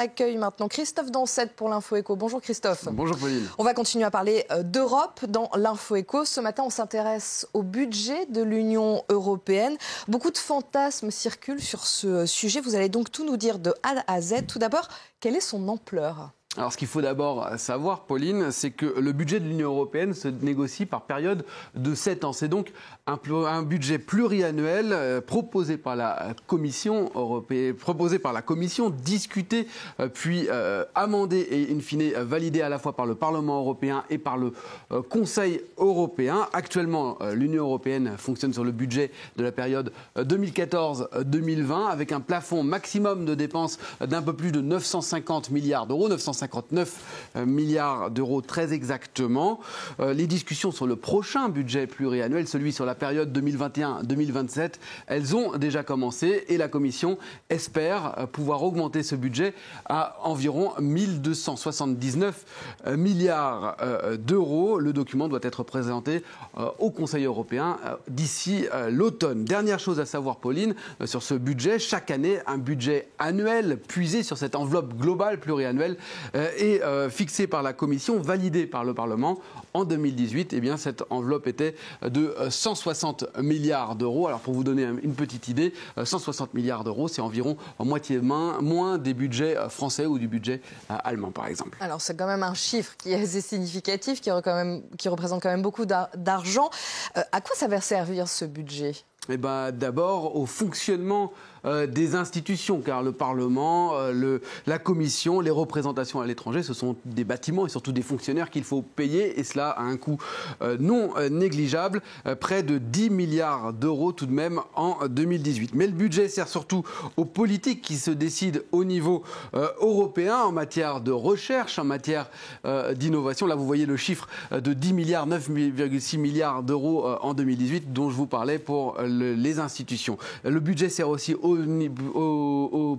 Accueille maintenant Christophe Dansette pour l'Info Éco. Bonjour Christophe. Bonjour Pauline. On va continuer à parler d'Europe dans l'Info Éco. Ce matin, on s'intéresse au budget de l'Union européenne. Beaucoup de fantasmes circulent sur ce sujet. Vous allez donc tout nous dire de A à Z. Tout d'abord, quelle est son ampleur ? Alors, ce qu'il faut d'abord savoir, Pauline, c'est que le budget de l'Union européenne se négocie par période de 7 ans. C'est donc un budget pluriannuel proposé par la Commission européenne, discuté puis amendé et in fine validé à la fois par le Parlement européen et par le Conseil européen. Actuellement, l'Union européenne fonctionne sur le budget de la période 2014-2020 avec un plafond maximum de dépenses d'un peu plus de 950 milliards d'euros, 959 milliards d'euros très exactement. Les discussions sur le prochain budget pluriannuel, celui sur la période 2021-2027, elles ont déjà commencé et la Commission espère pouvoir augmenter ce budget à environ 1279 milliards d'euros. Le document doit être présenté au Conseil européen d'ici l'automne. Dernière chose à savoir, Pauline, sur ce budget, chaque année, un budget annuel puisé sur cette enveloppe globale pluriannuelle est fixé par la Commission, validé par le Parlement. En 2018, eh bien, cette enveloppe était de 160 milliards d'euros. Alors, pour vous donner une petite idée, 160 milliards d'euros, c'est environ moitié moins des budgets français ou du budget allemand, par exemple. Alors, c'est quand même un chiffre qui est assez significatif, qui représente quand même beaucoup d'argent. À quoi ça va servir ce budget ? Eh ben, d'abord au fonctionnement des institutions, car le Parlement, la Commission, les représentations à l'étranger, ce sont des bâtiments et surtout des fonctionnaires qu'il faut payer, et cela à un coût non négligeable, près de 10 milliards d'euros tout de même en 2018. Mais le budget sert surtout aux politiques qui se décident au niveau européen en matière de recherche, en matière d'innovation. Là, vous voyez le chiffre de 10 milliards, 9,6 milliards d'euros en 2018, dont je vous parlais pour les institutions. Le budget sert aussi aux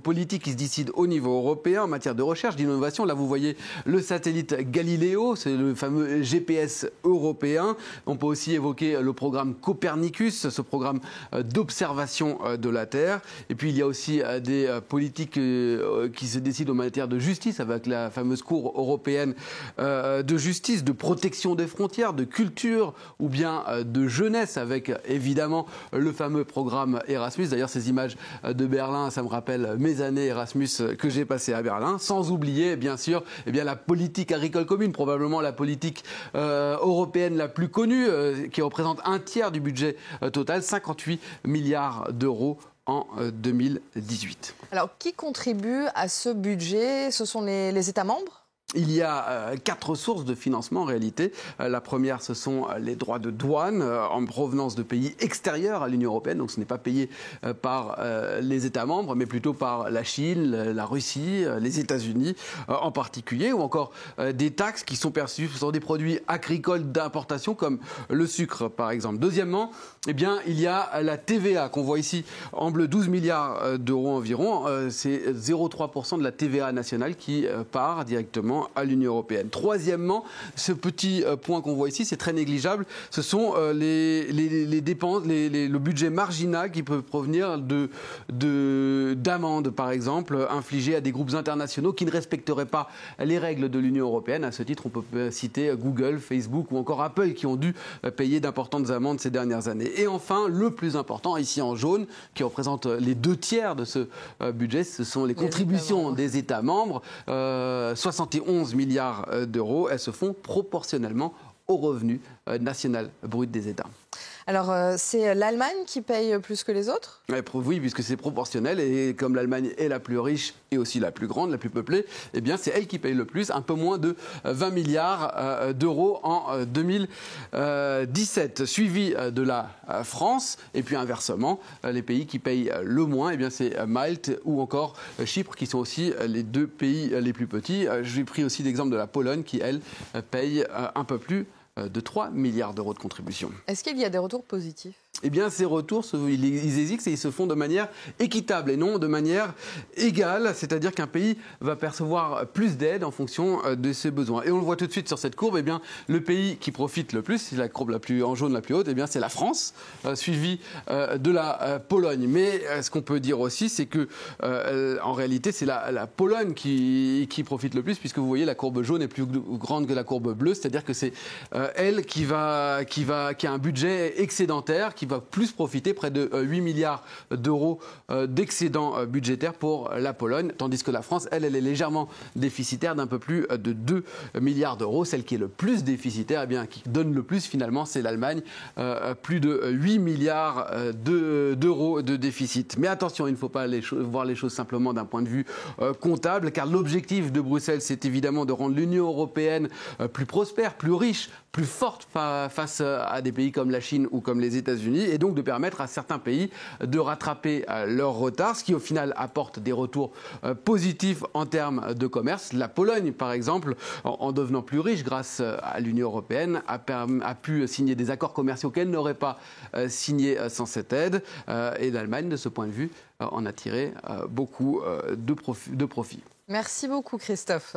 politiques qui se décident au niveau européen en matière de recherche, d'innovation. Là, vous voyez le satellite Galileo, c'est le fameux GPS européen. On peut aussi évoquer le programme Copernicus, ce programme d'observation de la Terre. Et puis, il y a aussi des politiques qui se décident en matière de justice, avec la fameuse Cour européenne de justice, de protection des frontières, de culture ou bien de jeunesse, avec évidemment le fameux programme Erasmus. D'ailleurs, ces images de Berlin, ça me rappelle mes années Erasmus que j'ai passées à Berlin. Sans oublier, bien sûr, la politique agricole commune, probablement la politique européenne la plus connue, qui représente un tiers du budget total, 58 milliards d'euros en 2018. Alors, qui contribue à ce budget ? Ce sont les États membres ? Il y a 4 sources de financement en réalité. La première, ce sont les droits de douane en provenance de pays extérieurs à l'Union européenne. Donc ce n'est pas payé par les États membres, mais plutôt par la Chine, la Russie, les États-Unis en particulier, ou encore des taxes qui sont perçues sur des produits agricoles d'importation comme le sucre par exemple. Deuxièmement, il y a la TVA qu'on voit ici en bleu, 12 milliards d'euros environ. C'est 0,3% de la TVA nationale qui part directement à l'Union européenne. Troisièmement, ce petit point qu'on voit ici, c'est très négligeable, ce sont les dépenses, le budget marginal qui peut provenir d'amendes, par exemple, infligées à des groupes internationaux qui ne respecteraient pas les règles de l'Union européenne. À ce titre, on peut citer Google, Facebook ou encore Apple qui ont dû payer d'importantes amendes ces dernières années. Et enfin, le plus important, ici en jaune, qui représente les 2 tiers de ce budget, ce sont les contributions des États membres, 71 milliards d'euros. Elles se font proportionnellement au revenu national brut des États. Alors, c'est l'Allemagne qui paye plus que les autres ? Oui, puisque c'est proportionnel. Et comme l'Allemagne est la plus riche et aussi la plus grande, la plus peuplée, c'est elle qui paye le plus, un peu moins de 20 milliards d'euros en 2017, suivi de la France. Et puis inversement, les pays qui payent le moins, c'est Malte ou encore Chypre, qui sont aussi les 2 pays les plus petits. J'ai pris aussi l'exemple de la Pologne, qui, elle, paye un peu plus de 3 milliards d'euros de contribution. Est-ce qu'il y a des retours positifs ? eh bien, ces retours, ils hésitent et ils se font de manière équitable et non de manière égale, c'est-à-dire qu'un pays va percevoir plus d'aide en fonction de ses besoins. Et on le voit tout de suite sur cette courbe, eh bien, le pays qui profite le plus, c'est la courbe en jaune la plus haute, eh bien, c'est la France, suivie de la Pologne. Mais ce qu'on peut dire aussi, c'est que en réalité, c'est la Pologne qui profite le plus, puisque vous voyez, la courbe jaune est plus grande que la courbe bleue, c'est-à-dire que c'est elle qui a un budget excédentaire, qui va plus profiter, près de 8 milliards d'euros d'excédent budgétaire pour la Pologne, tandis que la France, elle est légèrement déficitaire d'un peu plus de 2 milliards d'euros. Celle qui est le plus déficitaire, eh bien, qui donne le plus finalement, c'est l'Allemagne, plus de 8 milliards d'euros de déficit. Mais attention, il ne faut pas voir les choses simplement d'un point de vue comptable, car l'objectif de Bruxelles, c'est évidemment de rendre l'Union européenne plus prospère, plus riche, plus forte face à des pays comme la Chine ou comme les États-Unis, et donc de permettre à certains pays de rattraper leur retard, ce qui au final apporte des retours positifs en termes de commerce. La Pologne, par exemple, en devenant plus riche grâce à l'Union européenne, a pu signer des accords commerciaux qu'elle n'aurait pas signés sans cette aide, et l'Allemagne, de ce point de vue, en a tiré beaucoup de profit. Merci beaucoup, Christophe.